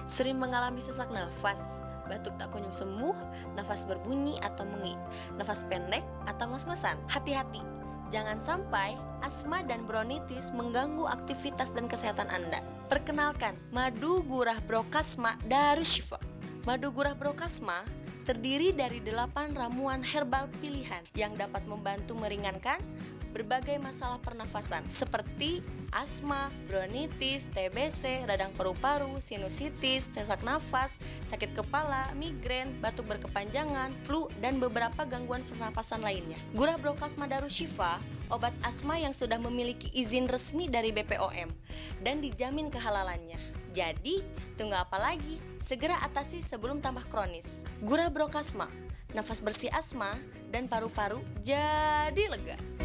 Sering mengalami sesak nafas, batuk tak kunjung sembuh, nafas berbunyi atau mengik, nafas pendek atau ngos-ngosan. Hati-hati, jangan sampai asma dan bronkitis mengganggu aktivitas dan kesehatan Anda. Perkenalkan, Madu Gurah Brokasma Darushifa. Madu Gurah Brokasma terdiri dari 8 ramuan herbal pilihan yang dapat membantu meringankan berbagai masalah pernafasan seperti asma, bronkitis, TBC, radang paru-paru, sinusitis, sesak nafas, sakit kepala, migrain, batuk berkepanjangan, flu, dan beberapa gangguan pernapasan lainnya. Gurah Brokasma Darushifa, obat asma yang sudah memiliki izin resmi dari BPOM dan dijamin kehalalannya. Jadi, tunggu apa lagi? Segera atasi sebelum tambah kronis. Gurah Brokasma, nafas bersih asma dan paru-paru jadi lega.